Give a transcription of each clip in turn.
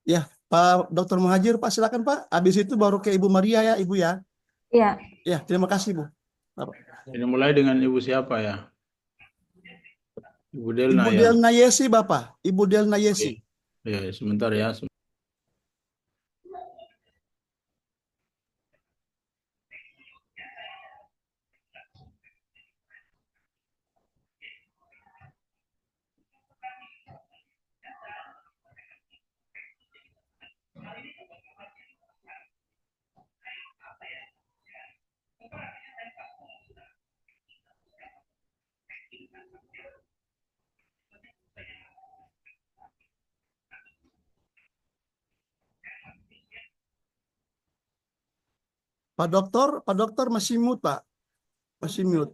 Ya, Pak Dr. Muhajir, Pak silakan Pak. Habis itu baru ke Ibu Maria ya, Ibu ya. Iya, Ya, terima kasih Bu. Bapak. Ini mulai dengan Ibu siapa ya? Ibu Delna Ibu ya. Delna Yesi, Bapak. Ibu Delna Oke. Yesi. Ya, sebentar ya. Pak Dokter masih mute, Pak. Masih mute.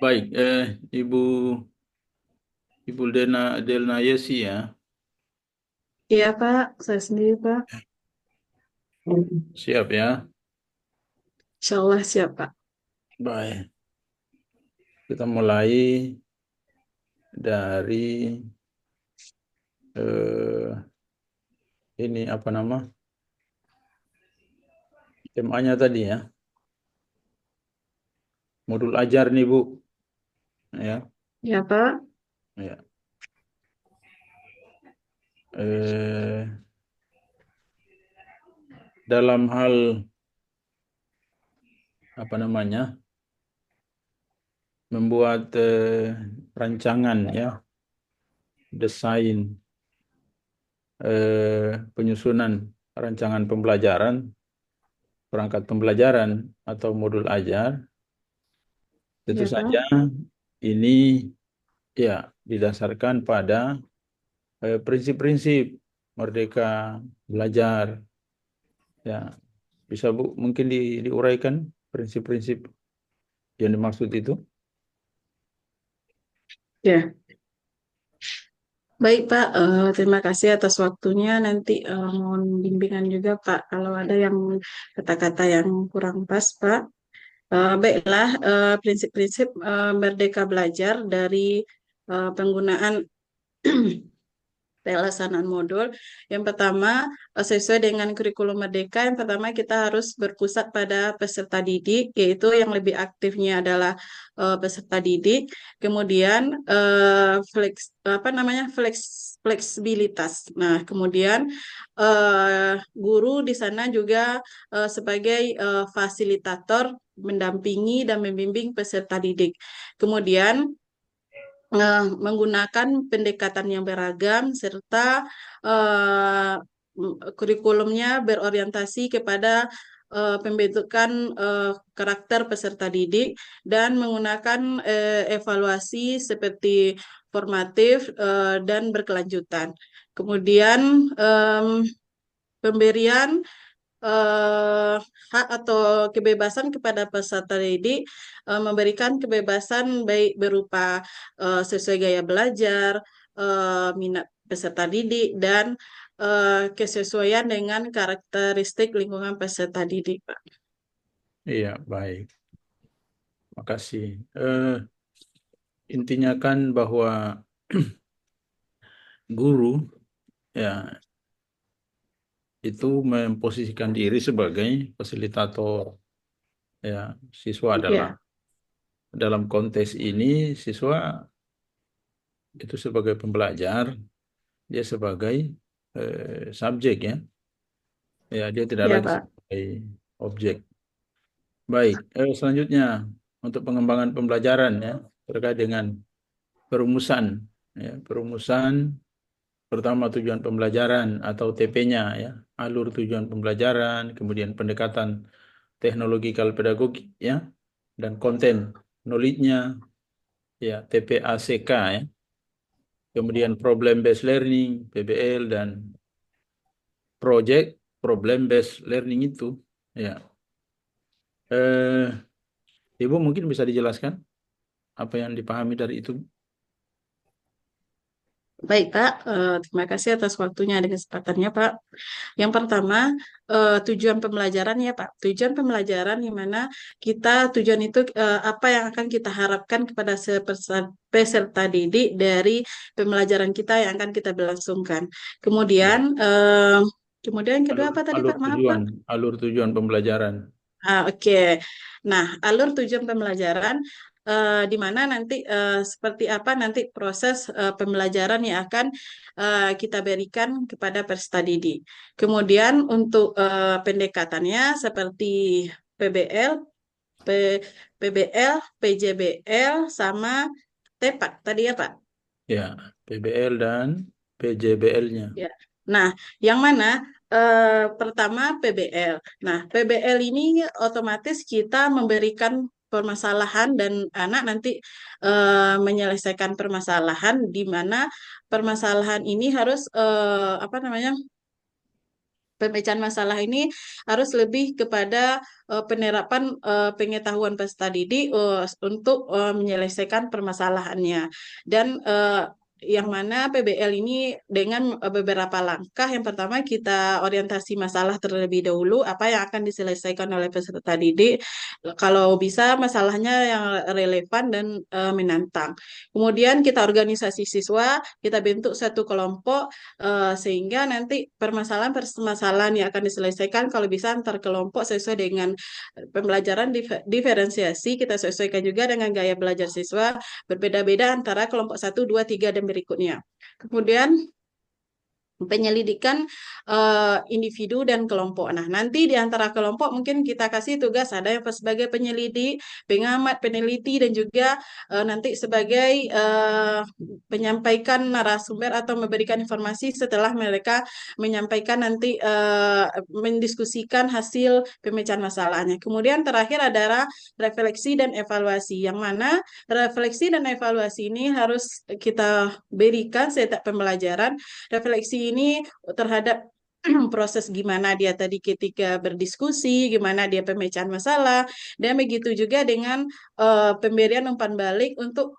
Baik, Ibu Ibu Delna Yesi ya. iya Pak, saya sendiri Pak. Siap ya. Insya Allah siap Pak. Baik. Kita mulai dari eh, ini apa nama? SMA-nya tadi ya. Modul ajar nih Bu. Ya. Iya Pak. Ya. Eh, dalam hal apa namanya? Membuat rancangan ya, desain penyusunan rancangan pembelajaran, perangkat pembelajaran atau modul ajar, tentu Iya Pak. saja ini ya didasarkan pada prinsip-prinsip merdeka belajar. Ya, bisa Bu mungkin diuraikan prinsip-prinsip yang dimaksud itu? Ya, baik Pak. Terima kasih atas waktunya. Nanti mohon bimbingan juga Pak kalau ada yang kata-kata yang kurang pas Pak. Baiklah, prinsip-prinsip Merdeka Belajar dari penggunaan pelaksanaan modul. Yang pertama, sesuai dengan kurikulum Merdeka, yang pertama kita harus berpusat pada peserta didik, yaitu yang lebih aktifnya adalah peserta didik. Kemudian fleksibilitas. Nah, kemudian guru di sana juga sebagai fasilitator mendampingi dan membimbing peserta didik. Kemudian menggunakan pendekatan yang beragam serta eh, kurikulumnya berorientasi kepada pembentukan karakter peserta didik dan menggunakan evaluasi seperti formatif dan berkelanjutan. Kemudian pemberian eh, hak atau kebebasan kepada peserta didik, memberikan kebebasan baik berupa sesuai gaya belajar, minat peserta didik, dan kesesuaian dengan karakteristik lingkungan peserta didik, Pak. Iya, baik. Makasih. Intinya kan bahwa guru ya itu memposisikan diri sebagai fasilitator ya. Siswa adalah Ya, dalam konteks ini siswa itu sebagai pembelajar, dia sebagai subjek ya. Ya, dia tidak ya lagi Pak. sebagai objek. Baik, selanjutnya untuk pengembangan pembelajaran ya terkait dengan perumusan ya, perumusan pertama tujuan pembelajaran atau TP-nya ya, alur tujuan pembelajaran, kemudian pendekatan teknologikal pedagogik ya, dan konten knowledge-nya ya, TPACK ya, kemudian problem based learning PBL, dan project problem based learning itu ya. Eh, Ibu mungkin bisa dijelaskan apa yang dipahami dari itu? Baik, Pak. Terima kasih atas waktunya dan kesempatannya, Pak. Yang pertama, tujuan pembelajaran ya, Pak. Tujuan pembelajaran di mana tujuan itu apa yang akan kita harapkan kepada peserta didik dari pembelajaran kita yang akan kita berlangsungkan. Ya. Kemudian yang kedua Alur apa tadi, alur Pak? Maaf, Pak. tujuan, alur tujuan pembelajaran. Oke. Nah, alur tujuan pembelajaran di mana nanti seperti apa nanti proses pembelajaran yang akan kita berikan kepada peserta didik. Kemudian untuk pendekatannya seperti PBL, P, PBL, PJBL sama TEPAK tadi ya, Pak. Ya, PBL dan PJBL-nya. Ya. Nah, yang mana pertama PBL. Nah, PBL ini otomatis kita memberikan permasalahan dan anak nanti menyelesaikan permasalahan di mana permasalahan ini harus apa namanya? Pemecahan masalah ini harus lebih kepada penerapan pengetahuan peserta didik untuk menyelesaikan permasalahannya. Dan yang mana PBL ini dengan beberapa langkah. Yang pertama kita orientasi masalah terlebih dahulu, apa yang akan diselesaikan oleh peserta didik. Kalau bisa masalahnya yang relevan dan menantang. Kemudian kita organisasi siswa, kita bentuk satu kelompok sehingga nanti permasalahan-permasalahan yang akan diselesaikan kalau bisa antar kelompok sesuai dengan pembelajaran diferensiasi, kita sesuaikan juga dengan gaya belajar siswa berbeda-beda antara kelompok 1, 2, 3, dan berikutnya. Kemudian penyelidikan individu dan kelompok. Nah, nanti di antara kelompok mungkin kita kasih tugas ada yang sebagai penyelidik, pengamat, peneliti, dan juga nanti sebagai penyampaikan narasumber atau memberikan informasi setelah mereka menyampaikan nanti mendiskusikan hasil pemecahan masalahnya. Kemudian terakhir adalah refleksi dan evaluasi, yang mana refleksi dan evaluasi ini harus kita berikan setiap pembelajaran. Refleksi ini terhadap proses gimana dia tadi ketika berdiskusi, gimana dia pemecahan masalah, dan begitu juga dengan pemberian umpan balik untuk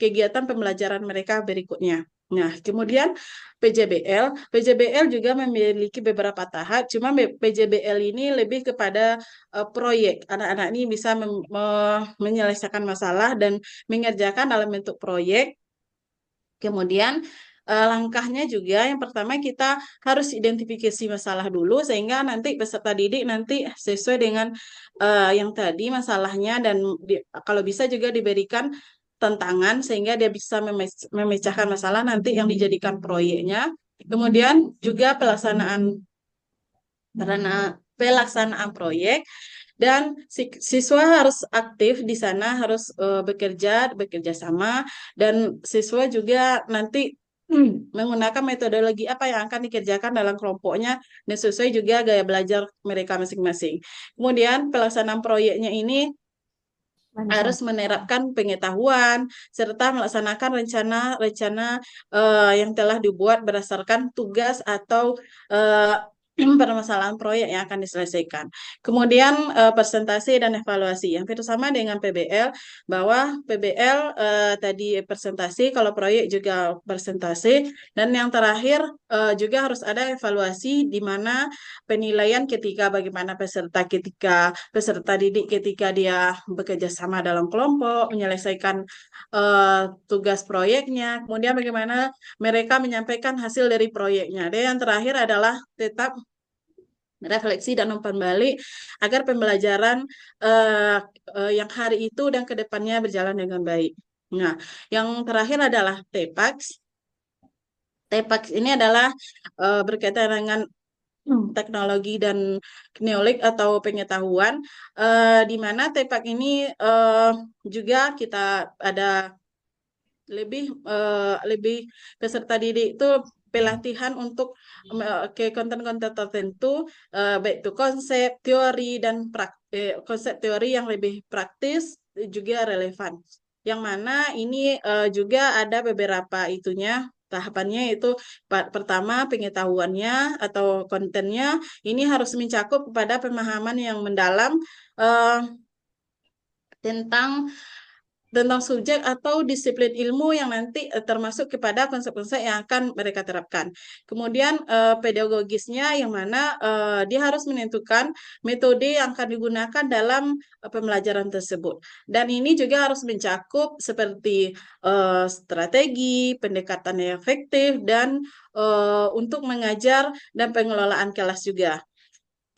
kegiatan pembelajaran mereka berikutnya. Nah, kemudian PJBL juga memiliki beberapa tahap, cuma PJBL ini lebih kepada proyek. Anak-anak ini bisa menyelesaikan masalah dan mengerjakan dalam bentuk proyek. Kemudian langkahnya juga yang pertama kita harus identifikasi masalah dulu sehingga nanti peserta didik nanti sesuai dengan yang tadi masalahnya dan kalau bisa juga diberikan tantangan sehingga dia bisa memecahkan masalah nanti yang dijadikan proyeknya. Kemudian juga pelaksanaan proyek dan siswa harus aktif di sana, harus bekerja sama, dan siswa juga nanti menggunakan metodologi apa yang akan dikerjakan dalam kelompoknya dan sesuai juga gaya belajar mereka masing-masing. Kemudian pelaksanaan proyeknya ini harus menerapkan pengetahuan serta melaksanakan rencana-rencana yang telah dibuat berdasarkan tugas atau permasalahan proyek yang akan diselesaikan. Kemudian presentasi dan evaluasi. Yang sama dengan PBL, bahwa PBL tadi presentasi, kalau proyek juga presentasi, dan yang terakhir juga harus ada evaluasi di mana penilaian bagaimana peserta didik ketika dia bekerja sama dalam kelompok, menyelesaikan tugas proyeknya, kemudian bagaimana mereka menyampaikan hasil dari proyeknya. Dan yang terakhir adalah tetap refleksi dan umpan balik agar pembelajaran yang hari itu dan kedepannya berjalan dengan baik. Nah, yang terakhir adalah TEPAX. TEPAX ini adalah berkaitan dengan teknologi dan neolik atau pengetahuan, di mana TEPAX ini juga kita ada lebih peserta didik itu pelatihan untuk ke konten-konten tertentu, baik itu konsep, teori, dan konsep teori yang lebih praktis juga relevan. Yang mana ini juga ada beberapa tahapannya itu pertama pengetahuannya atau kontennya ini harus mencakup kepada pemahaman yang mendalam tentang tentang subjek atau disiplin ilmu yang nanti termasuk kepada konsep-konsep yang akan mereka terapkan. Kemudian pedagogisnya yang mana dia harus menentukan metode yang akan digunakan dalam pembelajaran tersebut. Dan ini juga harus mencakup seperti strategi, pendekatan yang efektif, dan untuk mengajar dan pengelolaan kelas juga.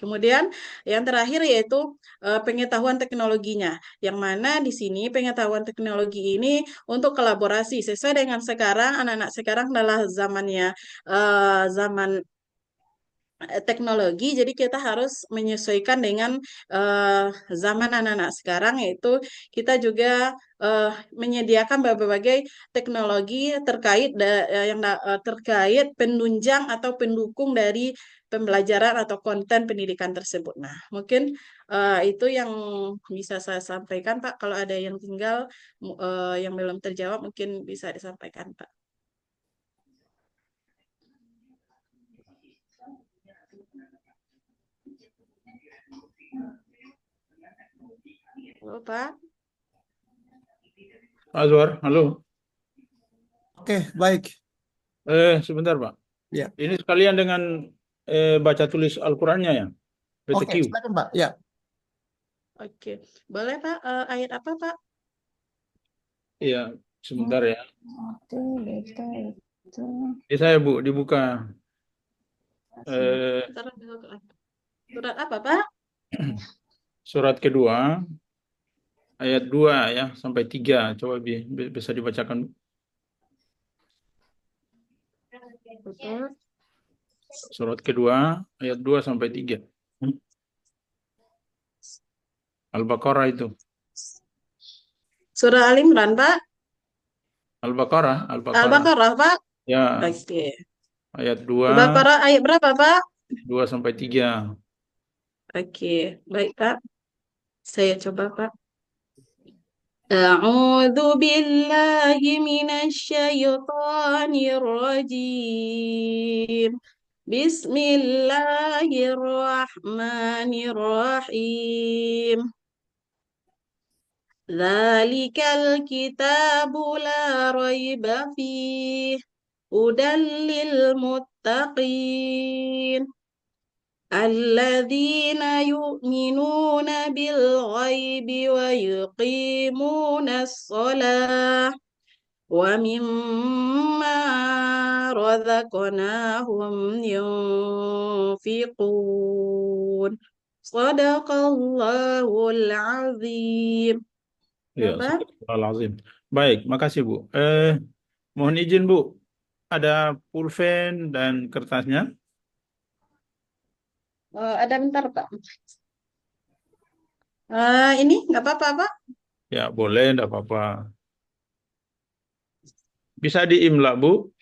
Kemudian yang terakhir yaitu pengetahuan teknologinya, yang mana di sini pengetahuan teknologi ini untuk kolaborasi sesuai dengan sekarang anak-anak sekarang adalah zamannya zaman teknologi, jadi kita harus menyesuaikan dengan zaman anak-anak sekarang, yaitu kita juga menyediakan berbagai teknologi terkait terkait penunjang atau pendukung dari pembelajaran atau konten pendidikan tersebut. Nah, mungkin itu yang bisa saya sampaikan, Pak. Kalau ada yang tinggal yang belum terjawab, mungkin bisa disampaikan, Pak. Halo, Pak. Azwar, halo. Oke, baik. Sebentar Pak. Ya. Ini sekalian dengan baca tulis Al-Qurannya ya? Oke, BTQ. silakan Pak. Ya. Oke, boleh Pak, ayat apa Pak? Iya, sebentar ya. Beta itu Ini saya Bu, dibuka. Bentar, surat apa Pak? Surat kedua, ayat 2 ya, sampai 3. Coba bisa dibacakan. Betul. Surat kedua, ayat 2 sampai 3. Al-Baqarah itu. Surah Al Imran Pak? Al-Baqarah, Al-Baqarah. Al-Baqarah Pak? Ya, Oke. ayat 2, Al-Baqarah ayat berapa Pak? 2 sampai 3. Oke, baik Pak. Saya coba Pak. A'udzu billahi minasyaitonir rajim. Bismillahirrahmanirrahim. Dzalikal kitabu la raiba fih hudan lil muttaqin alladzina yu'minuna bil ghaibi wa yuqimuna shalah wa mimma razaqnahum yunfiqun. Shadaqallahul azim. Ya, Bapak? Astagfirullahaladzim. Baik, makasih Bu. Mohon izin Bu, ada pulpen dan kertasnya. Ada bentar, Pak. Ini nggak apa-apa, Pak. Ya, boleh, enggak apa-apa. Bisa diimla Bu.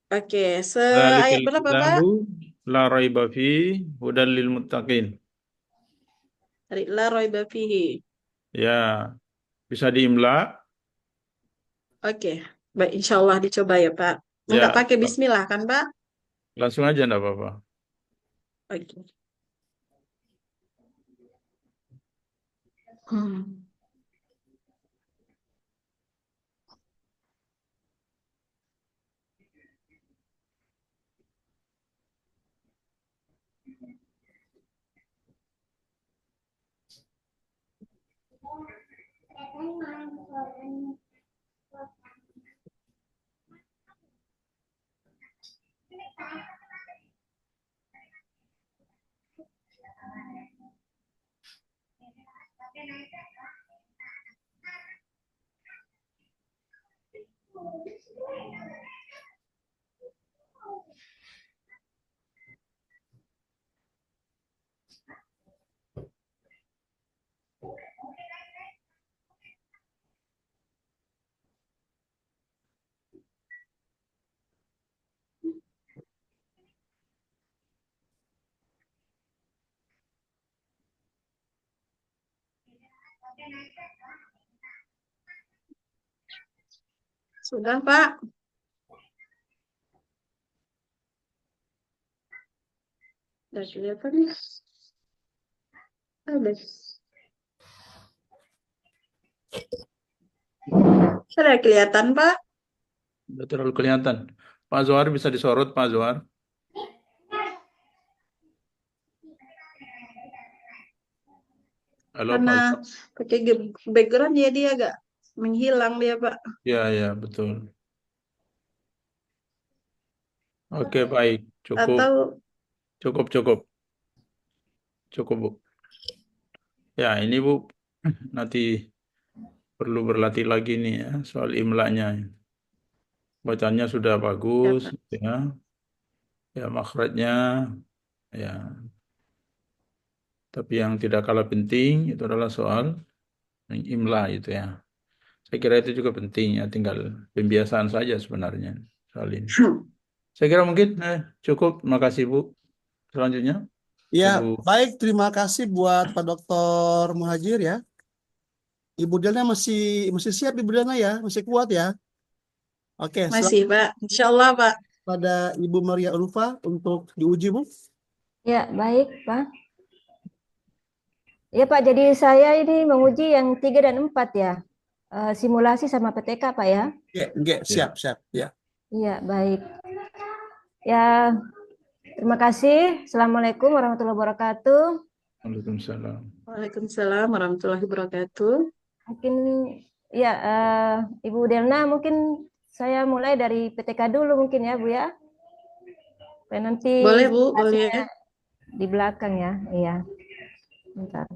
Oke, ayat Dzalikal berapa, Pak? kitabu la raiba fi hudal lil muttaqin. Dari la raiba fihi. Ya, bisa diimla. Oke, baik, insya Allah dicoba ya, Pak. Nggak Ya, pakai bismillah kan, Pak? langsung aja enggak apa-apa. Oke. Hmm. Sudah, Pak. Udah kelihatan ya? Udah. Sudah kelihatan, Pak? Udah terlalu kelihatan. Pak Zohar bisa disorot, Pak Zohar. Halo, Pak Karena Zohar. pakai background jadi agak menghilang dia, Pak. Ya, ya, betul. Oke, baik. Cukup, Atau cukup, cukup. Cukup, Bu. Ya, ini Bu, nanti perlu berlatih lagi nih ya, soal imlanya. Bacanya sudah ya, bagus, Pak. ya. Ya, makhrajnya, ya. Tapi yang tidak kalah penting itu adalah soal imla itu ya. Saya kira itu juga penting ya, tinggal pembiasaan saja sebenarnya soal ini. Saya kira mungkin cukup. Terima kasih Bu. Selanjutnya, Ya, Ibu. baik. Terima kasih buat Pak Dokter Muhajir ya. Ibu Delna masih siap Ibu Delna ya, masih kuat ya. Oke, Masih, Pak. Insya Allah, Pak. pada Ibu Maria Ulfa untuk diuji Bu. Ya, baik, Pak. Ya, Pak, jadi saya ini menguji yang 3 dan 4 ya. Simulasi sama PTK, Pak ya. Oke, siap ya. Iya, baik. Ya, terima kasih. Assalamualaikum warahmatullahi wabarakatuh. Waalaikumsalam. Waalaikumsalam warahmatullahi wabarakatuh. Mungkin ya Ibu Delna, mungkin saya mulai dari PTK dulu mungkin ya Bu ya. Supaya nanti Boleh, Bu, simulasinya boleh. di belakang ya. Iya. Bentar.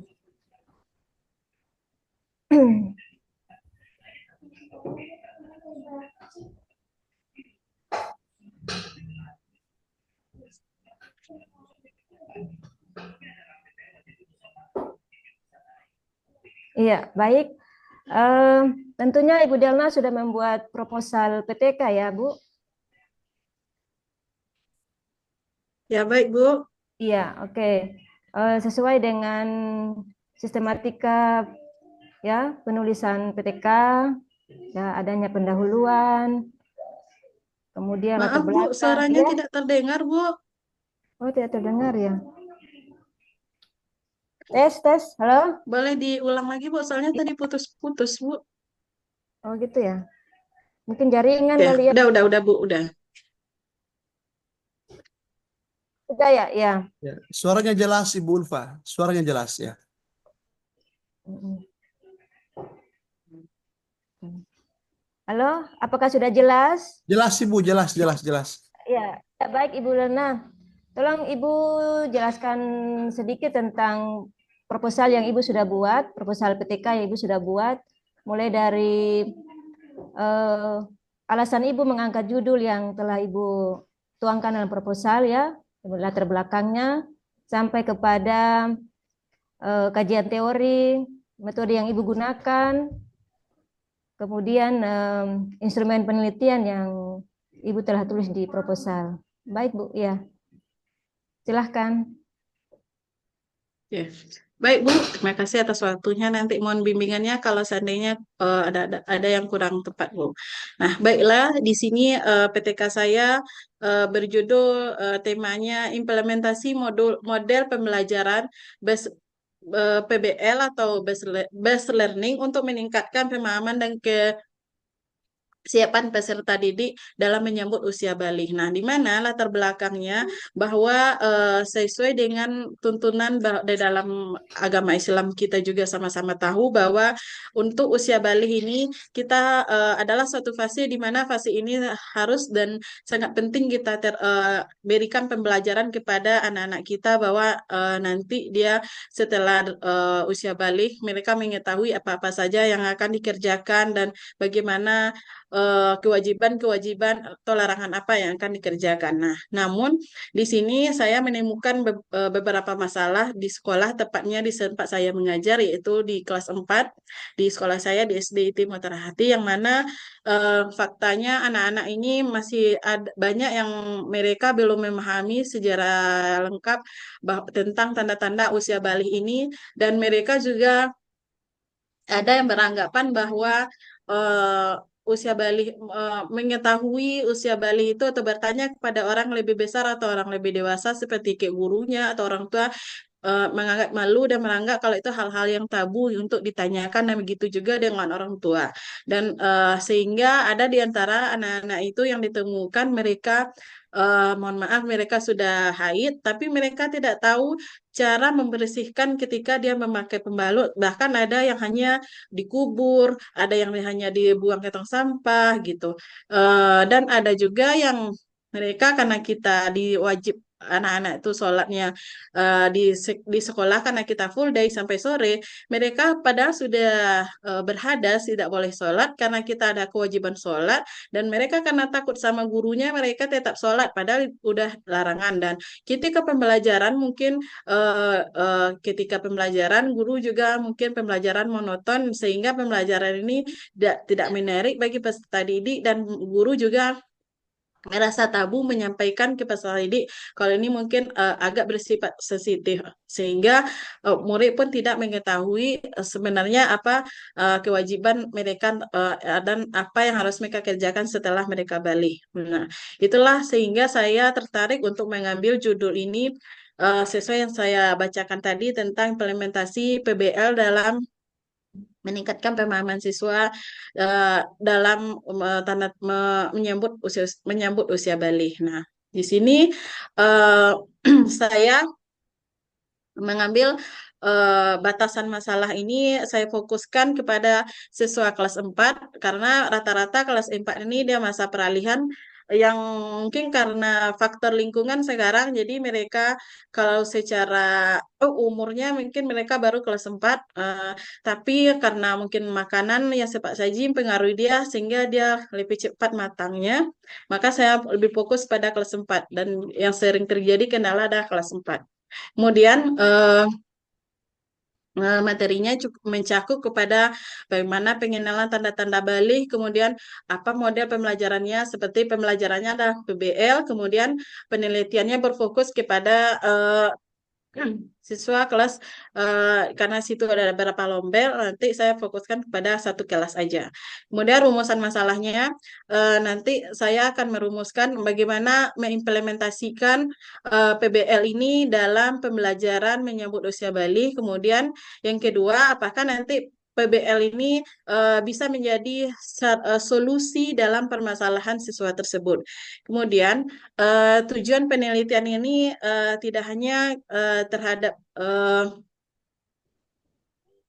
Iya, baik. Tentunya Ibu Delna sudah membuat proposal PTK ya, Bu? Ya, baik, Bu. Iya, oke. Sesuai dengan sistematika ya penulisan PTK, ya adanya pendahuluan, kemudian latar Maaf, Bu, belakang. suaranya Ya, tidak terdengar, Bu. oh tidak terdengar ya. Tes, halo. Boleh diulang lagi, Bu, soalnya tadi putus-putus, Bu. Oh gitu ya. Mungkin jaringan Ya, kali ya. udah, Bu, udah. Udah ya, ya. Ya, suaranya jelas Ibu Ulfa, suaranya jelas ya. Halo, apakah sudah jelas? Jelas Ibu, jelas. Ya, baik Ibu Lena. Tolong Ibu jelaskan sedikit tentang proposal yang Ibu sudah buat, proposal PTK yang Ibu sudah buat, mulai dari alasan Ibu mengangkat judul yang telah Ibu tuangkan dalam proposal ya, latar belakangnya, sampai kepada kajian teori, metode yang Ibu gunakan, kemudian instrumen penelitian yang Ibu telah tulis di proposal. Baik Bu, ya. Silahkan. Ya. Baik, Bu. Terima kasih atas waktunya. Nanti mohon bimbingannya kalau seandainya ada yang kurang tepat, Bu. Nah, baiklah, di sini PTK saya berjudul temanya implementasi model pembelajaran PBL atau based learning untuk meningkatkan pemahaman dan kesiapan peserta didik dalam menyambut usia balik. Nah, di mana latar belakangnya bahwa sesuai dengan tuntunan di dalam agama Islam, kita juga sama-sama tahu bahwa untuk usia balik ini kita adalah suatu fase di mana fase ini harus dan sangat penting kita berikan pembelajaran kepada anak-anak kita bahwa nanti dia setelah usia balik mereka mengetahui apa-apa saja yang akan dikerjakan dan bagaimana kewajiban-kewajiban atau larangan apa yang akan dikerjakan. Nah, namun di sini saya menemukan beberapa masalah di sekolah, tepatnya di tempat saya mengajar, yaitu di kelas 4 di sekolah saya di SD IT Matarahati, yang mana faktanya anak-anak ini masih ada banyak yang mereka belum memahami sejarah lengkap tentang tanda-tanda usia balik ini, dan mereka juga ada yang beranggapan bahwa uh, usia balik mengetahui usia balik itu atau bertanya kepada orang lebih besar atau orang lebih dewasa seperti kayak gurunya atau orang tua menganggap malu dan menganggap kalau itu hal-hal yang tabu untuk ditanyakan, dan begitu juga dengan orang tua. Dan sehingga ada di antara anak-anak itu yang ditemukan mereka mohon maaf mereka sudah haid tapi mereka tidak tahu cara membersihkan ketika dia memakai pembalut. Bahkan ada yang hanya dikubur, ada yang hanya dibuang ke tong sampah gitu. Dan ada juga yang mereka karena kita diwajib anak-anak itu sholatnya di sekolah karena kita full day sampai sore, mereka padahal sudah berhadas tidak boleh sholat karena kita ada kewajiban sholat, dan mereka karena takut sama gurunya mereka tetap sholat padahal udah larangan. Dan ketika pembelajaran mungkin ketika pembelajaran guru juga mungkin pembelajaran monoton sehingga pembelajaran ini tidak menarik bagi peserta didik, dan guru juga merasa tabu menyampaikan ke peserta didik kalau ini mungkin agak bersifat sensitif sehingga murid pun tidak mengetahui sebenarnya apa kewajiban mereka dan apa yang harus mereka kerjakan setelah mereka balik. Nah, itulah sehingga saya tertarik untuk mengambil judul ini sesuai yang saya bacakan tadi tentang implementasi PBL dalam meningkatkan pemahaman siswa dalam menyambut usia balik. Nah, di sini saya mengambil batasan masalah ini saya fokuskan kepada siswa kelas 4 karena rata-rata kelas 4 ini dia masa peralihan yang mungkin karena faktor lingkungan sekarang jadi mereka kalau secara umurnya mungkin mereka baru kelas 4 tapi karena mungkin makanan yang cepat saji mempengaruhi dia sehingga dia lebih cepat matangnya, maka saya lebih fokus pada kelas 4 dan yang sering terjadi kendala adalah kelas 4. Kemudian materinya cukup mencakup kepada bagaimana pengenalan tanda-tanda balik, kemudian apa model pembelajarannya, seperti pembelajarannya ada PBL, kemudian penelitiannya berfokus kepada siswa kelas karena situ ada beberapa lombel, nanti saya fokuskan kepada satu kelas aja. Kemudian rumusan masalahnya nanti saya akan merumuskan bagaimana mengimplementasikan PBL ini dalam pembelajaran menyambut usia balik. Kemudian yang kedua, apakah nanti PBL ini bisa menjadi solusi dalam permasalahan siswa tersebut. Kemudian tujuan penelitian ini tidak hanya terhadap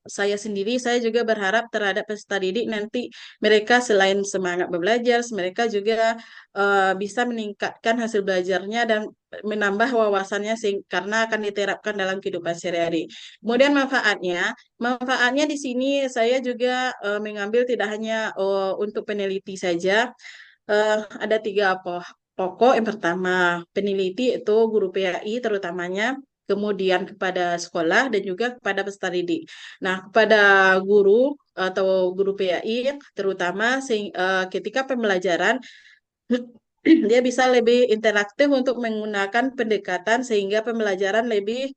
saya sendiri, saya juga berharap terhadap peserta didik nanti mereka selain semangat belajar, mereka juga bisa meningkatkan hasil belajarnya dan menambah wawasannya karena akan diterapkan dalam kehidupan sehari-hari. Kemudian manfaatnya di sini saya juga mengambil tidak hanya untuk peneliti saja, ada 3 pokok. Yang pertama, peneliti itu guru PAI terutamanya, kemudian kepada sekolah dan juga kepada peserta didik. Nah, kepada guru atau guru PAI terutama ketika pembelajaran dia bisa lebih interaktif untuk menggunakan pendekatan sehingga pembelajaran lebih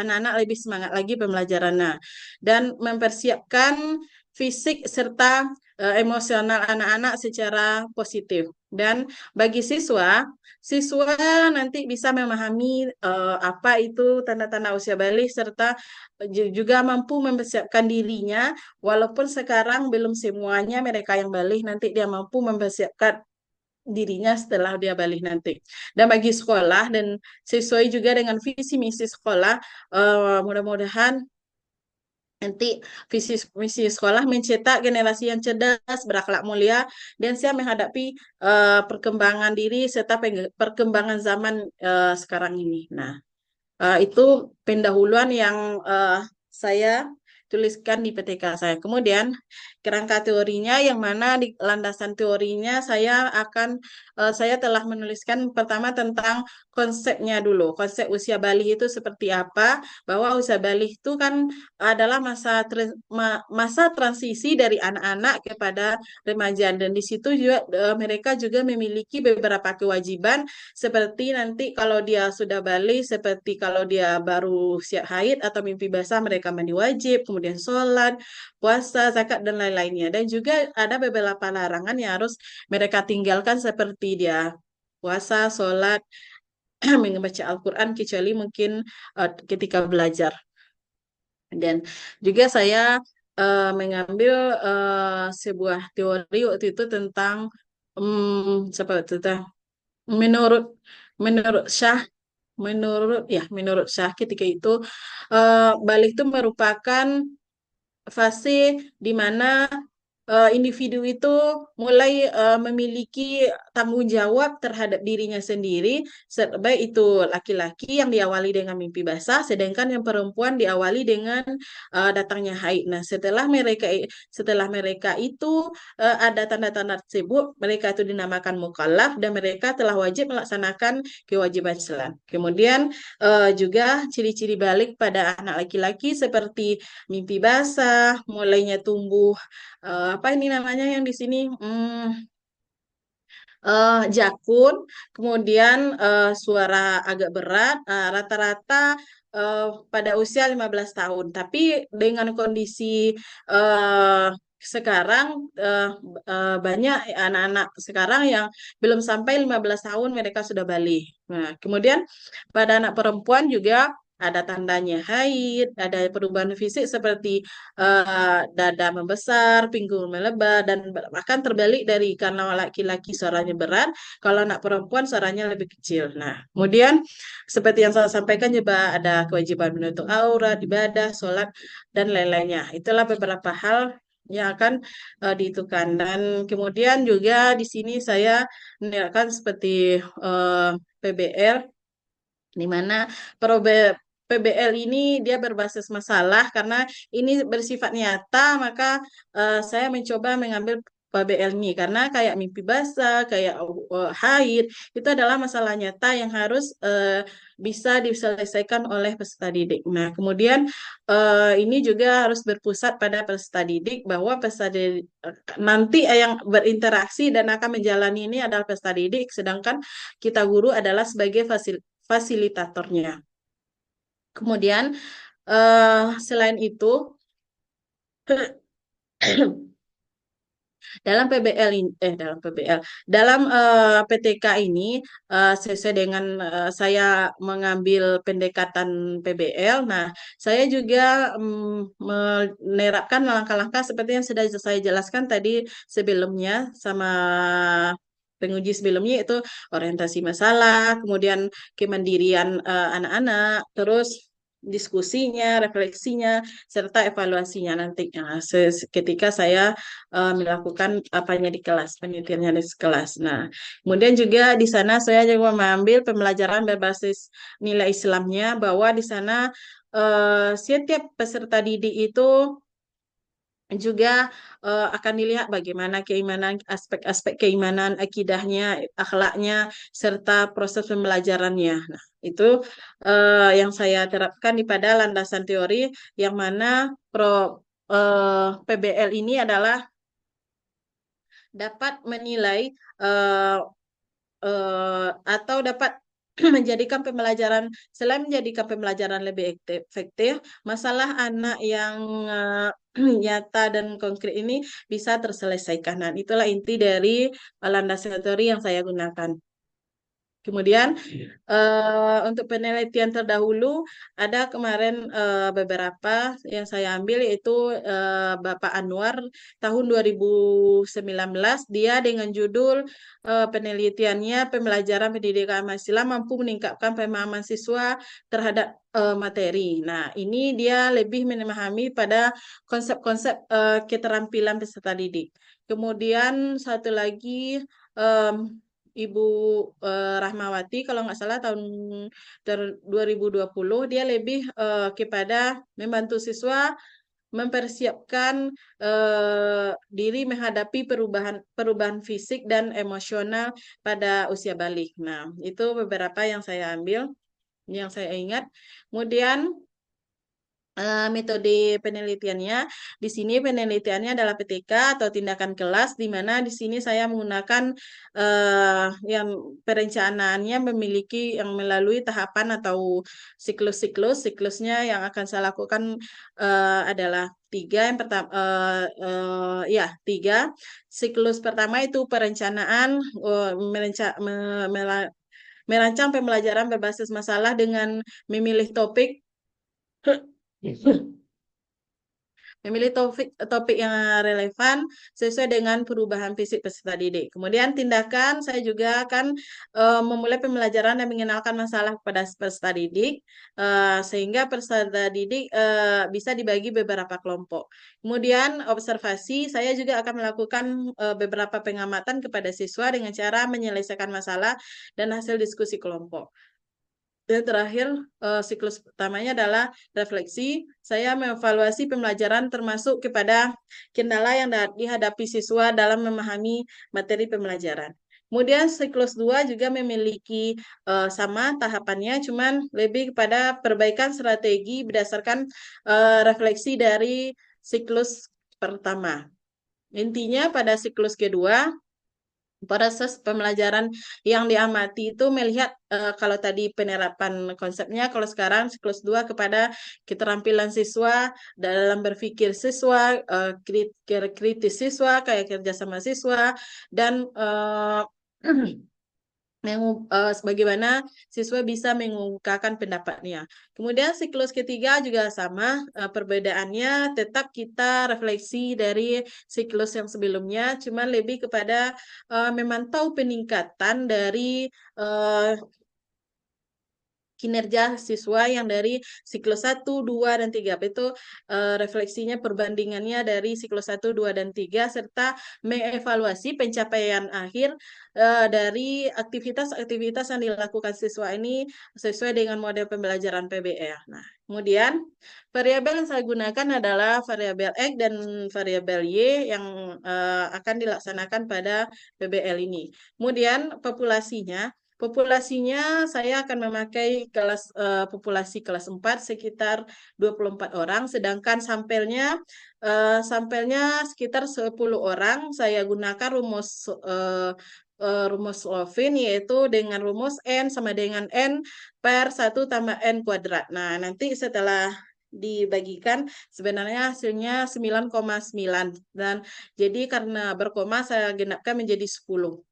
anak-anak lebih semangat lagi pembelajarannya dan mempersiapkan fisik serta emosional anak-anak secara positif. Dan bagi siswa nanti bisa memahami apa itu tanda-tanda usia balik serta juga mampu mempersiapkan dirinya walaupun sekarang belum semuanya mereka yang balik nanti dia mampu mempersiapkan dirinya setelah dia balik nanti. Dan bagi sekolah dan sesuai juga dengan visi misi sekolah, mudah-mudahan nanti visi misi sekolah mencetak generasi yang cerdas, berakhlak mulia, dan siap menghadapi perkembangan diri serta perkembangan zaman sekarang ini. Nah, itu pendahuluan yang saya tuliskan di PTK saya. Kemudian kerangka teorinya yang mana di landasan teorinya saya telah menuliskan pertama tentang konsepnya dulu. Konsep usia balik itu seperti apa? Bahwa usia balik itu kan adalah masa transisi dari anak-anak kepada remaja, dan di situ juga mereka juga memiliki beberapa kewajiban seperti nanti kalau dia sudah balik, seperti kalau dia baru siap haid atau mimpi basah mereka mandi wajib, kemudian sholat, puasa, zakat, dan lain-lainnya. Dan juga ada beberapa larangan yang harus mereka tinggalkan seperti dia puasa, sholat, membaca Al-Quran kecuali mungkin ketika belajar. Dan juga saya mengambil sebuah teori waktu itu tentang siapa itu teh? menurut menurut Syah menurut Syah ketika itu balik itu merupakan fase di mana individu itu mulai memiliki tanggung jawab terhadap dirinya sendiri, baik itu laki-laki yang diawali dengan mimpi basah, sedangkan yang perempuan diawali dengan datangnya haid. Nah, setelah mereka itu ada tanda-tanda tersebut, mereka itu dinamakan mukallaf dan mereka telah wajib melaksanakan kewajiban Islam. Kemudian juga ciri-ciri balik pada anak laki-laki seperti mimpi basah, mulainya tumbuh apa ini namanya yang di sini jakun, kemudian suara agak berat, rata-rata pada usia 15 tahun. Tapi dengan kondisi uh, sekarang banyak anak-anak sekarang yang belum sampai 15 tahun mereka sudah balik. Nah, kemudian pada anak perempuan juga ada tandanya haid, ada perubahan fisik seperti dada membesar, pinggul melebar, dan bahkan terbalik dari karena laki-laki suaranya berat, kalau anak perempuan suaranya lebih kecil. Nah, kemudian seperti yang saya sampaikan juga ada kewajiban menutup aurat, ibadah, sholat, dan lain-lainnya. Itulah beberapa hal yang akan dihitungkan. Dan kemudian juga di sini saya menerangkan seperti PBL, di mana PBL ini dia berbasis masalah karena ini bersifat nyata, maka saya mencoba mengambil PBL ini karena kayak mimpi basah, kayak haid, itu adalah masalah nyata yang harus bisa diselesaikan oleh peserta didik. Nah, kemudian ini juga harus berpusat pada peserta didik bahwa peserta didik nanti yang berinteraksi dan akan menjalani ini adalah peserta didik, sedangkan kita guru adalah sebagai fasilitatornya. Kemudian selain itu dalam PTK ini sesuai dengan saya mengambil pendekatan PBL. Nah, saya juga menerapkan langkah-langkah seperti yang sudah saya jelaskan tadi sebelumnya sama penguji sebelumnya, itu orientasi masalah, kemudian kemandirian anak-anak, terus diskusinya, refleksinya, serta evaluasinya nanti ketika saya melakukan apanya di kelas, penelitiannya di kelas. Nah, kemudian juga di sana saya juga mengambil pembelajaran berbasis nilai Islamnya, bahwa di sana setiap peserta didik itu juga akan dilihat bagaimana keimanan, aspek-aspek keimanan, akidahnya, akhlaknya, serta proses pembelajarannya. Nah, itu yang saya terapkan di pada landasan teori, yang mana PBL ini adalah dapat menilai atau dapat menjadikan pembelajaran, selain menjadikan pembelajaran lebih efektif, masalah anak yang nyata dan konkret ini bisa terselesaikan. Dan itulah inti dari landasan teori yang saya gunakan. Kemudian untuk penelitian terdahulu ada kemarin beberapa yang saya ambil, yaitu Bapak Anwar tahun 2019, dia dengan judul penelitiannya pembelajaran pendidikan Islam mampu meningkatkan pemahaman siswa terhadap materi. Nah, ini dia lebih memahami pada konsep-konsep keterampilan peserta didik. Kemudian satu lagi Ibu Rahmawati, kalau nggak salah tahun 2020, dia lebih kepada membantu siswa mempersiapkan diri menghadapi perubahan fisik dan emosional pada usia balik. Nah, itu beberapa yang saya ambil, yang saya ingat. Kemudian metode penelitiannya, di sini penelitiannya adalah PTK atau tindakan kelas, di mana di sini saya menggunakan yang perencanaannya memiliki yang melalui tahapan atau siklusnya yang akan saya lakukan adalah tiga. Yang pertama tiga. Siklus pertama itu perencanaan, merancang pembelajaran berbasis masalah dengan memilih topik topik yang relevan sesuai dengan perubahan fisik peserta didik. Kemudian tindakan, saya juga akan memulai pembelajaran dan mengenalkan masalah kepada peserta didik, sehingga peserta didik bisa dibagi beberapa kelompok. Kemudian observasi, saya juga akan melakukan beberapa pengamatan kepada siswa dengan cara menyelesaikan masalah dan hasil diskusi kelompok. Dan terakhir, siklus pertamanya adalah refleksi. Saya mengevaluasi pembelajaran termasuk kepada kendala yang dihadapi siswa dalam memahami materi pembelajaran. Kemudian siklus 2 juga memiliki sama tahapannya, cuman lebih kepada perbaikan strategi berdasarkan refleksi dari siklus pertama. Intinya pada siklus kedua, proses pembelajaran yang diamati itu melihat kalau tadi penerapan konsepnya, kalau sekarang siklus 2 kepada keterampilan siswa dalam berpikir siswa, kritis siswa, kayak kerjasama siswa, dan bagaimana siswa bisa mengungkapkan pendapatnya. Kemudian siklus ketiga juga sama, perbedaannya tetap kita refleksi dari siklus yang sebelumnya, cuman lebih kepada memantau peningkatan dari kinerja siswa yang dari siklus 1, 2, dan 3. Itu refleksinya perbandingannya dari siklus 1, 2, dan 3, serta mengevaluasi pencapaian akhir dari aktivitas-aktivitas yang dilakukan siswa ini sesuai dengan model pembelajaran PBL. Nah, kemudian variabel yang saya gunakan adalah variabel X dan variabel Y yang akan dilaksanakan pada PBL ini. Kemudian Populasinya saya akan memakai populasi kelas 4 sekitar 24 orang, sedangkan sampelnya sekitar 10 orang. Saya gunakan rumus Slovin, yaitu dengan rumus N sama dengan N per 1 tambah N kuadrat. Nah, nanti setelah dibagikan sebenarnya hasilnya 9,9, dan jadi karena berkoma saya genapkan menjadi 10.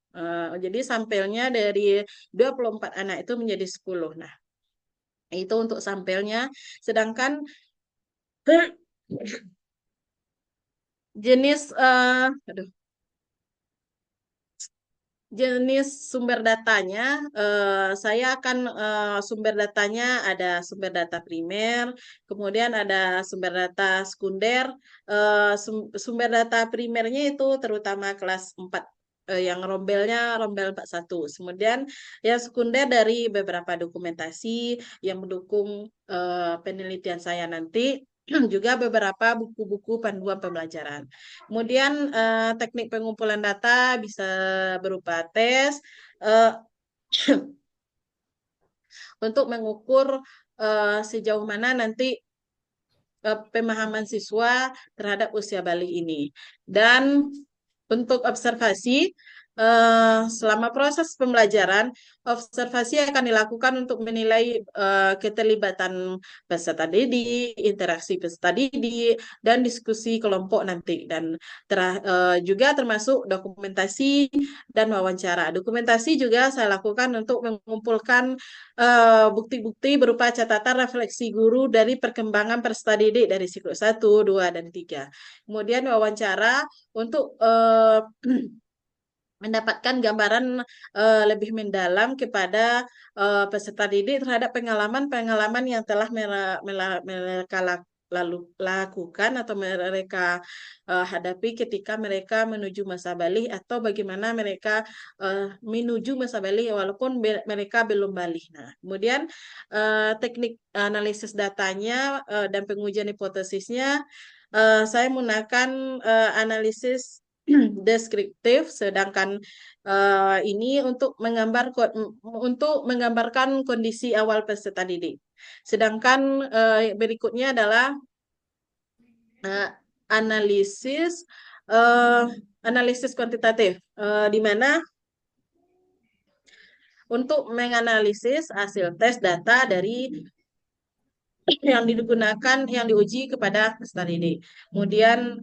Jadi sampelnya dari 24 anak itu menjadi 10. Nah, itu untuk sampelnya. Sedangkan jenis sumber datanya, saya akan sumber datanya ada sumber data primer, kemudian ada sumber data sekunder. Sumber data primernya itu terutama kelas 4, yang rombel 41. Kemudian yang sekunder dari beberapa dokumentasi yang mendukung penelitian saya nanti, juga beberapa buku-buku panduan pembelajaran. Kemudian teknik pengumpulan data bisa berupa tes untuk mengukur sejauh mana nanti pemahaman siswa terhadap usia balik ini. Dan untuk observasi, selama proses pembelajaran, observasi akan dilakukan untuk menilai keterlibatan peserta didik, interaksi peserta didik, dan diskusi kelompok nanti. Dan juga termasuk dokumentasi dan wawancara. Dokumentasi juga saya lakukan untuk mengumpulkan bukti-bukti berupa catatan refleksi guru dari perkembangan peserta didik dari siklus 1, 2, dan 3. Kemudian wawancara untuk mendapatkan gambaran lebih mendalam kepada peserta didik terhadap pengalaman-pengalaman yang telah mereka lakukan atau mereka hadapi ketika mereka menuju masa balik, atau bagaimana mereka menuju masa balik walaupun mereka belum balik. Nah, kemudian teknik analisis datanya dan pengujian hipotesisnya, saya menggunakan analisis deskriptif, sedangkan ini untuk menggambarkan kondisi awal peserta didik. Sedangkan berikutnya adalah analisis kuantitatif, di mana untuk menganalisis hasil tes data dari yang digunakan, yang diuji kepada peserta didik. Kemudian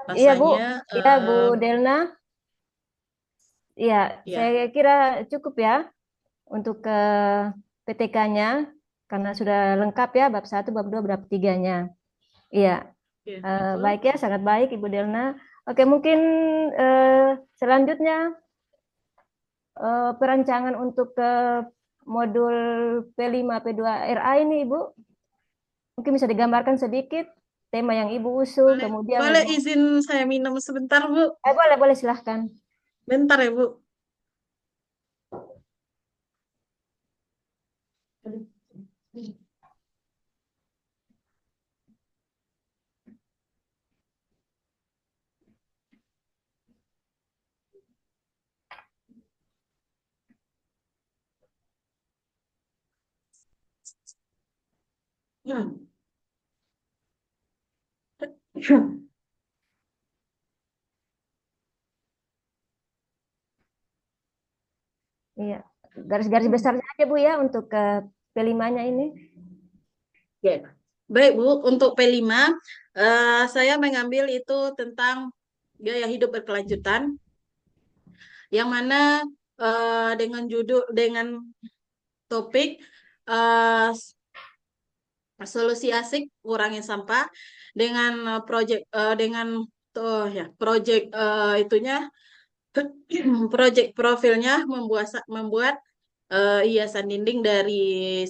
Iya Bu, rasanya iya Bu Delna. Ya, Ya, saya kira cukup ya untuk ke PTK-nya karena sudah lengkap ya bab 1, bab 2, bab 3-nya. Iya, ya, baik ya, sangat baik Ibu Delna. Oke, mungkin eh, selanjutnya perancangan untuk ke modul P5, P2RA ini Ibu, mungkin bisa digambarkan sedikit tema yang Ibu usung, boleh, kemudian boleh Ibu, izin saya minum sebentar, Bu. boleh, boleh silahkan. Bentar ya, Bu. Iya, garis-garis besarnya aja Bu ya untuk ke P5-nya ini. Oke. Baik, Bu. Untuk P5, saya mengambil itu tentang gaya hidup berkelanjutan, yang mana dengan topik eh, solusi asik kurangi sampah dengan proyek itunya proyek profilnya membuat hiasan dinding dari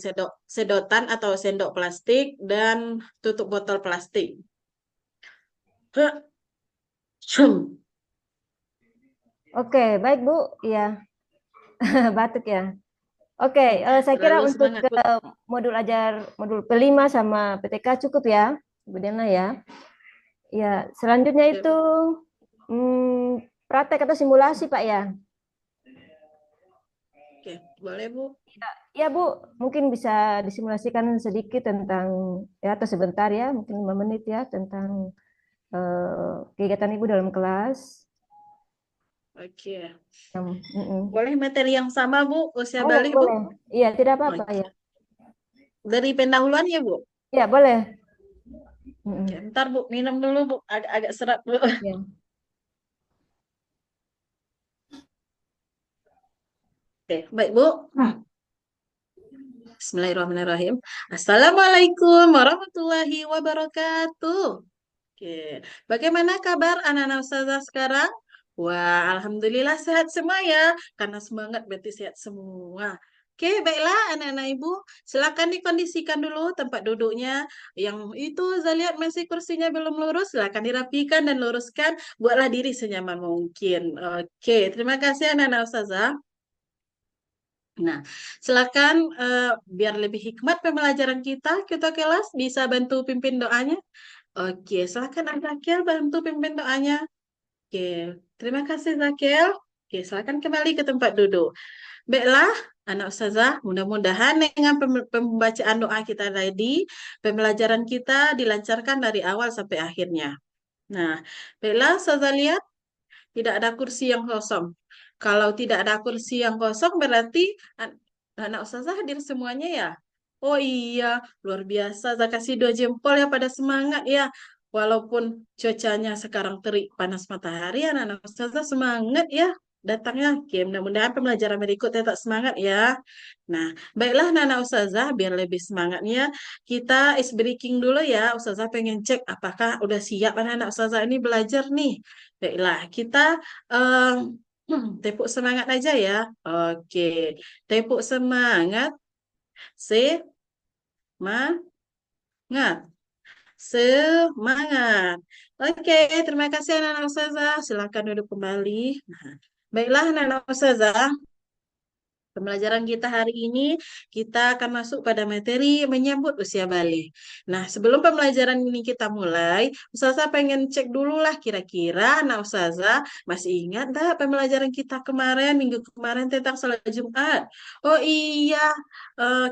sedotan atau sendok plastik dan tutup botol plastik. Oke, baik Bu. Iya, batuk ya. Oke, saya kira Terlalu untuk semangat, ke Bu. modul P5 sama PTK cukup ya, Bu Dena ya. Ya, selanjutnya Ya, itu Bu. praktek atau simulasi Pak ya. Oke, boleh, Bu. Ya Bu, mungkin bisa disimulasikan sedikit tentang ya atau sebentar ya, mungkin 5 menit ya tentang kegiatan Ibu dalam kelas. Oke. Mm-mm. Boleh materi yang sama, Bu? Usia Boleh, balik, Bu? boleh. Iya, tidak apa-apa Oke. ya. Dari pendahuluan ya, Bu? Ya, boleh. Oke, Mm-mm. ntar, Bu. Minum dulu, Bu. Agak serat, Bu. Ya. Oke, baik, Bu. Bismillahirrahmanirrahim. Assalamualaikum warahmatullahi wabarakatuh. Oke, bagaimana kabar anak-anak ustazah sekarang? Wah, alhamdulillah sehat semua ya. Karena semangat berarti sehat semua. Oke, baiklah anak-anak ibu, silakan dikondisikan dulu tempat duduknya. Yang itu saya lihat masih kursinya belum lurus, silakan dirapikan dan luruskan. Buatlah diri senyaman mungkin. Oke, terima kasih anak-anak ustazah. Nah, silakan biar lebih hikmat pembelajaran kita kelas bisa bantu pimpin doanya. Oke, silakan Zakiel bantu pimpin doanya. Oke, terima kasih Zakiel. Oke, silakan kembali ke tempat duduk. Baiklah, anak ustazah, mudah-mudahan dengan pembacaan doa kita tadi, pembelajaran kita dilancarkan dari awal sampai akhirnya. Nah, baiklah, ustazah lihat tidak ada kursi yang kosong. Kalau tidak ada kursi yang kosong berarti anak ustazah hadir semuanya ya. Oh iya, luar biasa. Saya kasih 2 jempol ya pada semangat ya. Walaupun cuacanya sekarang terik panas matahari, anak-anak ustazah semangat ya datangnya. Oke, mudah-mudahan pembelajaran berikut tetap semangat ya. Nah, baiklah anak-anak ustazah, biar lebih semangatnya, kita ice breaking dulu ya. Ustazah pengen cek apakah udah siap anak-anak ustazah ini belajar nih. Baiklah, kita tepuk semangat aja ya. Oke, tepuk semangat, semangat, semangat. Oke, terima kasih anak-anak ustazah. Silakan duduk kembali. Nah, baiklah anak-anak ustazah. Pembelajaran kita hari ini, kita akan masuk pada materi menyambut usia balik. Nah, sebelum pembelajaran ini kita mulai, Ustazah pengen cek dulu lah kira-kira, nah Ustazah masih ingat enggak pembelajaran kita kemarin, minggu kemarin tentang sholat Jumat? Oh iya,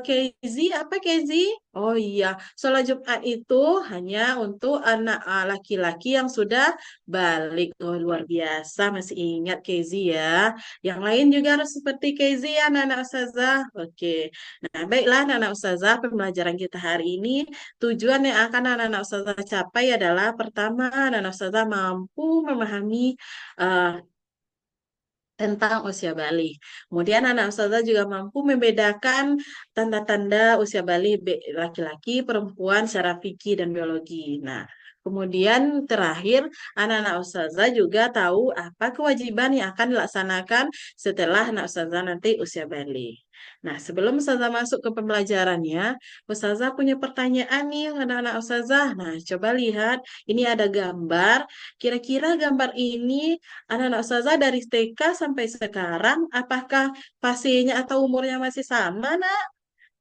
Kezi, apa Kezi? Oh iya, sholat Jumat itu hanya untuk anak laki-laki yang sudah balik. Oh, luar biasa, masih ingat Kezi ya. Yang lain juga harus seperti Kezi ya, Nana Ustazah. Oke. Nah, baiklah Nana Ustazah, pembelajaran kita hari ini, tujuan yang akan Nana Ustazah capai adalah pertama, Nana Ustazah mampu memahami uh, tentang usia balik. Kemudian anak ustazah juga mampu membedakan tanda-tanda usia balik laki-laki, perempuan secara fikih dan biologi. Nah, kemudian terakhir anak-anak ustazah juga tahu apa kewajiban yang akan dilaksanakan setelah anak ustazah nanti usia balik. Nah, sebelum ustazah masuk ke pembelajarannya, ustazah punya pertanyaan nih anak-anak ustazah. Nah, coba lihat, ini ada gambar. Kira-kira gambar ini anak-anak ustazah dari TK sampai sekarang, apakah fasenya atau umurnya masih sama, Nak?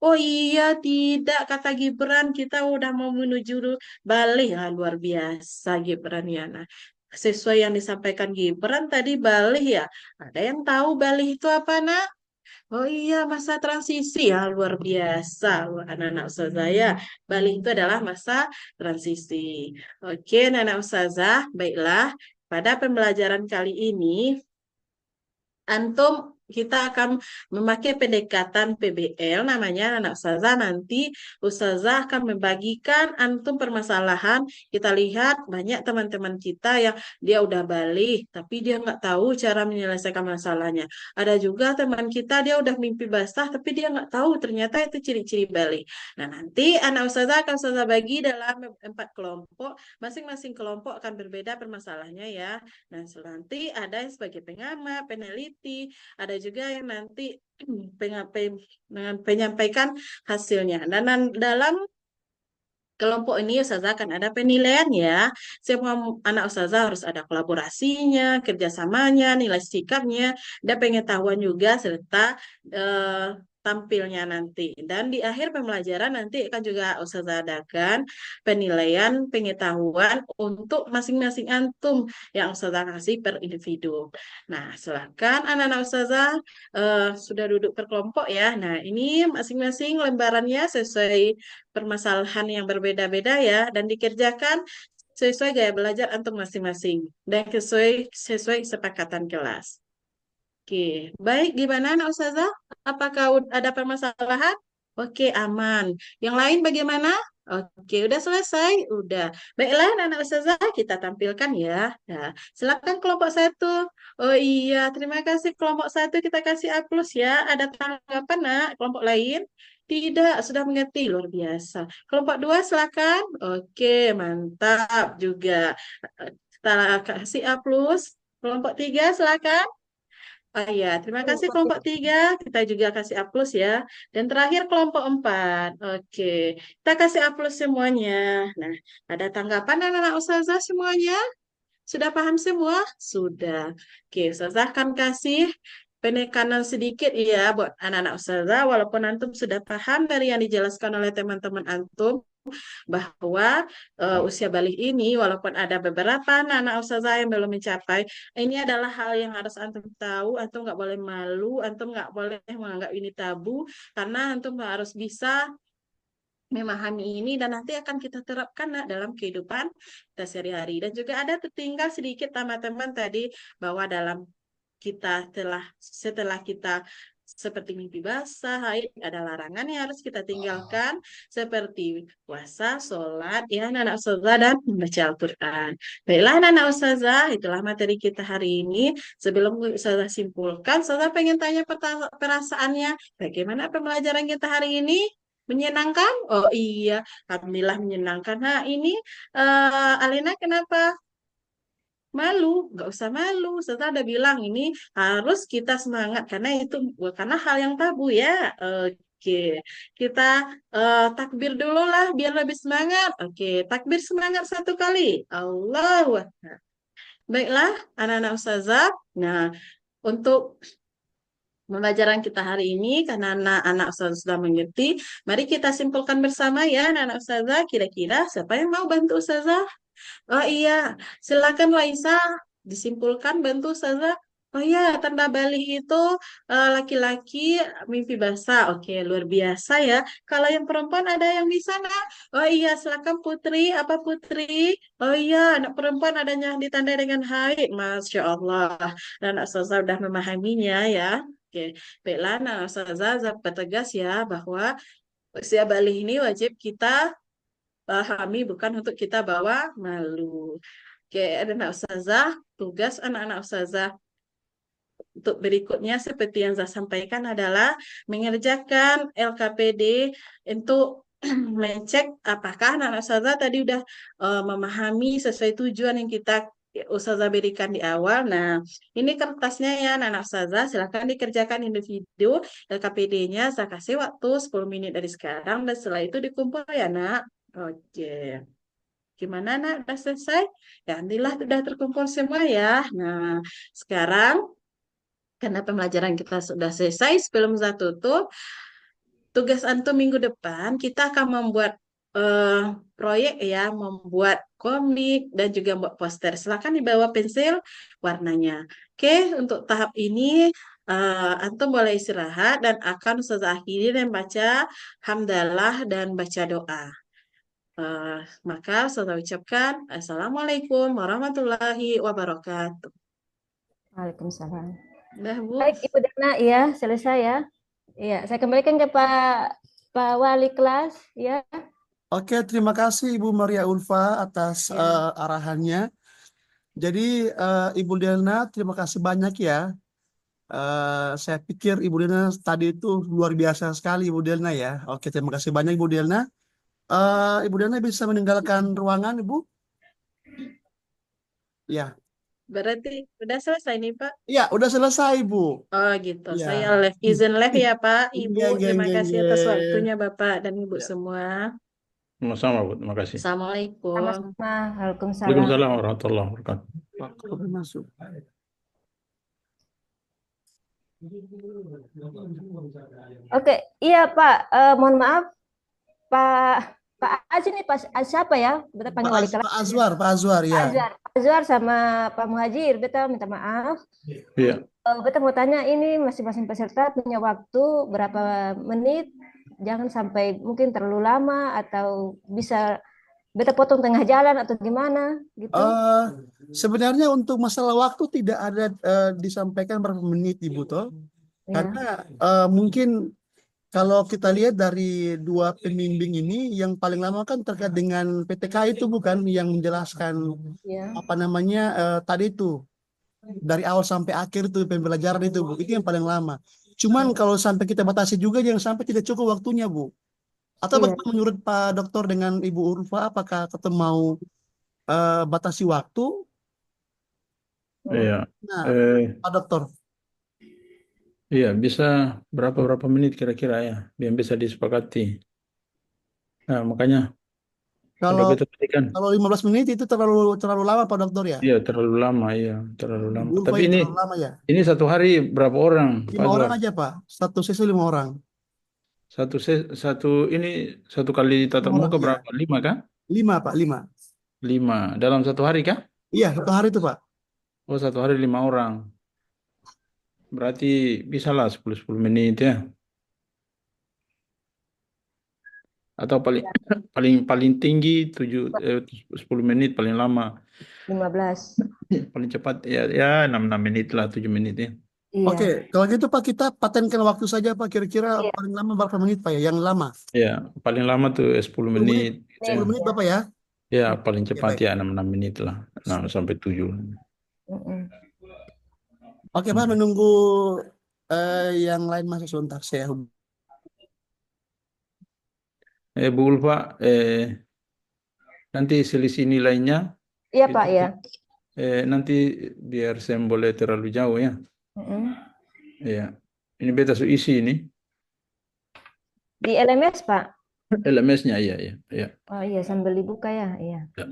Oh iya, tidak, kata Gibran, kita udah mau menuju balik. Ah, luar biasa Gibran ya. Nah, sesuai yang disampaikan Gibran tadi balik ya. Ada yang tahu balik itu apa, Nak? Oh iya, masa transisi ya, luar biasa. Wah, anak-anak ustazah ya. Balik itu adalah masa transisi. Oke, anak-anak ustazah, baiklah. Pada pembelajaran kali ini, antum kita akan memakai pendekatan PBL namanya anak ustazah. Nanti ustazah akan membagikan antum permasalahan. Kita lihat banyak teman-teman kita yang dia udah balik tapi dia nggak tahu cara menyelesaikan masalahnya. Ada juga teman kita dia udah mimpi basah tapi dia nggak tahu ternyata itu ciri-ciri balik. Nah, nanti anak ustazah akan ustazah bagi dalam 4 kelompok. Masing-masing kelompok akan berbeda permasalahannya ya. Nah, nanti ada yang sebagai pengamat, peneliti, ada juga yang nanti menyampaikan hasilnya. Dan dalam kelompok ini ustazah akan ada penilaian ya. Semua anak ustazah harus ada kolaborasinya, kerjasamanya, nilai sikapnya, dan pengetahuan juga serta tampilnya nanti. Dan di akhir pembelajaran nanti akan juga ustazah adakan penilaian pengetahuan untuk masing-masing antum yang ustazah kasih per individu. Nah, silakan anak-anak ustazah sudah duduk per kelompok ya. Nah, ini masing-masing lembarannya sesuai permasalahan yang berbeda-beda ya dan dikerjakan sesuai gaya belajar antum masing-masing dan sesuai kesepakatan kelas. Oke, baik gimana anak ustazah? Apakah ada permasalahan? Oke, aman. Yang lain bagaimana? Oke, udah selesai? Udah. Baiklah anak ustazah kita tampilkan ya. Nah, silakan kelompok 1. Oh iya, terima kasih kelompok 1 kita kasih A+ ya. Ada tanggapan nak? Kelompok lain? Tidak, sudah mengerti. Luar biasa. Kelompok 2 silakan. Oke, mantap juga. Kita kasih A+. Kelompok 3 silakan. Oh iya, terima kasih kelompok 3. Kita juga kasih A+ ya. Dan terakhir kelompok 4. Oke, kita kasih A+ semuanya. Nah, ada tanggapan anak-anak ustazah semuanya? Sudah paham semua? Sudah. Oke, ustazah akan kasih penekanan sedikit ya buat anak-anak ustazah. Walaupun antum sudah paham dari yang dijelaskan oleh teman-teman antum, bahwa usia balik ini walaupun ada beberapa anak-anak ustazah yang belum mencapai, ini adalah hal yang harus antum tahu. Antum nggak boleh malu, antum nggak boleh menganggap ini tabu, karena antum harus bisa memahami ini dan nanti akan kita terapkan dalam kehidupan kita sehari-hari. Dan juga ada tertinggal sedikit teman-teman tadi bahwa dalam kita setelah kita seperti mimpi basah, haid, ada larangan yang harus kita tinggalkan seperti puasa, sholat, ya anak-anak ustazah dan membaca Al-Quran. Baiklah anak-anak ustazah, itulah materi kita hari ini. Sebelum ustazah simpulkan, ustazah pengen tanya perasaannya, bagaimana pembelajaran kita hari ini? Menyenangkan? Oh iya, alhamdulillah menyenangkan. Nah ini Alena kenapa malu? Nggak usah malu. Serta ada bilang ini harus kita semangat karena hal yang tabu ya. Oke, kita takbir dulu lah biar lebih semangat. Oke, takbir semangat 1 kali. Allahu Akbar. Baiklah, anak-anak ustazah. Nah, untuk pembelajaran kita hari ini, karena anak-anak ustazah sudah mengerti, mari kita simpulkan bersama ya anak-anak ustazah. Kira-kira siapa yang mau bantu ustazah? Oh iya, silakan Laisa disimpulkan bantu ustazah. Oh iya, tanda balik itu laki-laki mimpi basah. Oke, luar biasa ya. Kalau yang perempuan ada yang bisa nggak? Oh iya, silakan Putri. Apa Putri? Oh iya, anak perempuan adanya ditandai dengan haid. Masya Allah. Dan ustazah sudah memahaminya ya. Oke, baiklah, nah ustazah bertegas ya bahwa usia balik ini wajib kita pahami, bukan untuk kita bawa malu. Oke, anak ustazah, tugas anak-anak ustazah untuk berikutnya seperti yang saya sampaikan adalah mengerjakan LKPD untuk mengecek apakah anak ustazah tadi udah memahami sesuai tujuan yang kita ustazah berikan di awal. Nah, ini kertasnya ya anak ustazah, silakan dikerjakan individu LKPD-nya. Saya kasih waktu 10 menit dari sekarang dan setelah itu dikumpul ya, Nak. Oke. Gimana, Nak? Udah selesai? Ya, alhamdulillah sudah terkumpul semua ya. Nah, sekarang karena pembelajaran kita sudah selesai, sebelum saya tutup, tugas antum minggu depan kita akan membuat proyek ya, membuat komik dan juga membuat poster. Silakan dibawa pensil warnanya. Oke, untuk tahap ini antum boleh istirahat dan akan Ustazah akhiri dan baca hamdalah dan baca doa. Maka saya ucapkan Assalamualaikum warahmatullahi wabarakatuh. Waalaikumsalam. Dah, Bu. Baik, Ibu Dana, ya, selesai ya. Iya, saya kembalikan ke Pak Wali kelas, ya. Oke, terima kasih Ibu Maria Ulfa atas Ya. arahannya. Jadi Ibu Delna, terima kasih banyak ya. Saya pikir Ibu Delna tadi itu luar biasa sekali Ibu Delna ya. Oke, terima kasih banyak Ibu Delna. Ibu Delna bisa meninggalkan ruangan, Ibu? Ya, Berarti udah selesai nih, Pak? ya, udah selesai Ibu. Oh gitu, Ya, saya izin live ya Pak, Ibu. Geng, geng, Terima geng, kasih atas geng. waktunya Bapak dan Ibu Ya. semua. Sama-sama, Bu. Terima kasih. Assalamualaikum. Sama-sama. Waalaikumsalam. Waalaikumsalam warahmatullahi wabarakatuh. Waktu masuk. Oke, iya Pak. Mohon maaf, Pak Aji nih, siapa ya? Beta panggil wali kelas. Pak Azwar ya. Pak Azwar sama Pak Muhajir. Beta minta maaf. Iya. Beta mau tanya ini masing-masing peserta punya waktu berapa menit? Jangan sampai mungkin terlalu lama atau bisa beta potong tengah jalan atau gimana gitu. Sebenarnya untuk masalah waktu tidak ada disampaikan berapa menit Ibu toh. Ya. Karena mungkin kalau kita lihat dari dua pembimbing ini yang paling lama kan terkait dengan PTK itu bukan yang menjelaskan Ya. apa namanya tadi itu dari awal sampai akhir itu pembelajaran itu Bu. Itu yang paling lama. Cuman kalau sampai kita batasi juga jangan sampai tidak cukup waktunya Bu. Atau Iya. bagaimana menurut Pak Dokter dengan Ibu Urfa apakah kita mau batasi waktu? Iya. Nah, Eh, Pak Dokter. iya, bisa berapa menit kira-kira ya, yang bisa disepakati. Nah, makanya udah Kalau kita berikan. kalau 15 menit itu terlalu lama Pak Dokter ya. Iya, terlalu lama, iya, terlalu lama. Ibu Urfa Tapi itu ini terlalu lama ya. ini satu hari berapa orang, Pak 5 orang Azwar? aja Pak. Satu sesi 5 orang. Satu ini satu kali tatap 5 orang muka ya. berapa? 5 kah? 5 Pak, 5. 5 dalam satu hari kah? Iya, satu hari itu Pak. Oh, satu hari 5 orang. Berarti bisa lah 10 menit ya. Atau paling paling tinggi 10 menit paling lama. 15. Paling cepat ya 6 menit lah, 7 menit ya. Iya. Oke, kalau gitu Pak kita patenkan waktu saja Pak. Kira-kira Iya. paling lama berapa menit Pak ya? Yang lama. Ya, paling lama tuh 10 10 menit. menit gitu ya. 10 menit Bapak ya. Ya, paling Oke, cepat baik. ya 6 menit lah. 6 sampai 7. Mm-mm. Oke Pak, menunggu yang lain masuk sebentar. Saya Bu Ulfa, nanti selisih nilainya Iya itu Pak ya. nanti biar saya boleh terlalu jauh ya. Mm-mm. Ya, ini beta su isi ini Di LMS Pak. LMS-nya iya ya. Ya. Oh iya, sambil dibuka ya. Iya. Ya.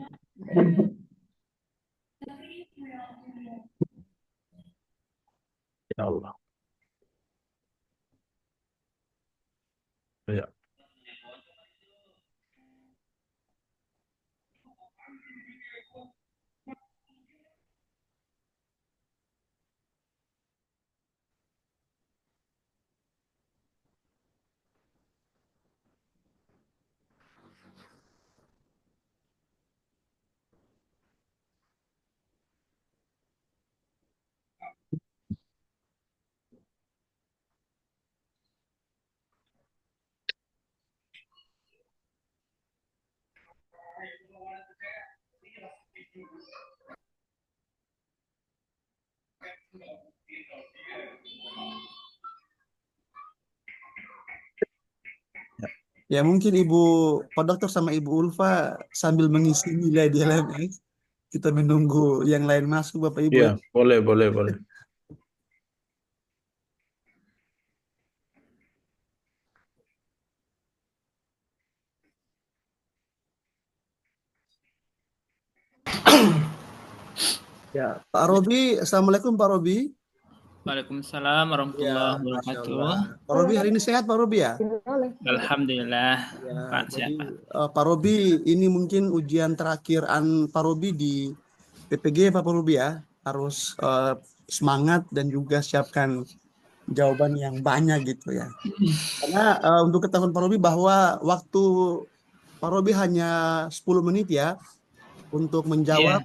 Ya Allah. Ya. Ya mungkin Pak Dokter sama Ibu Ulfa sambil mengisi nilai di LMS, kita menunggu yang lain masuk Bapak Ibu Iya, ya. boleh, boleh, boleh. Ya, Pak Robi, Assalamualaikum Pak Robi. Waalaikumsalam Ya, warahmatullahi Masya wabarakatuh. Allah. Pak Robi hari ini sehat Pak Robi ya? Alhamdulillah, Ya, Pak jadi siapa? Pak Robi ini mungkin ujian terakhir Pak Robi di PPG Pak Robi ya. Harus semangat dan juga siapkan jawaban yang banyak gitu ya. Karena untuk ketahuan Pak Robi bahwa waktu Pak Robi hanya 10 menit ya untuk Iya, menjawab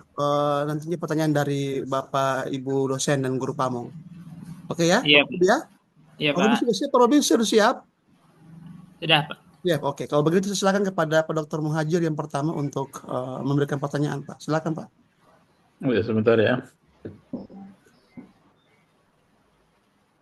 nantinya pertanyaan dari Bapak, Ibu dosen dan guru pamong. Oke ya, iya, Pak Robi ya? iya Pak Robi Pak. sudah siap? Pak Robi sudah siap? Sudah Pak. Ya, oke. Kalau begitu silakan kepada Pak Dr. Muhajir yang pertama untuk memberikan pertanyaan, Pak. Silakan, Pak. Oh ya, sebentar ya.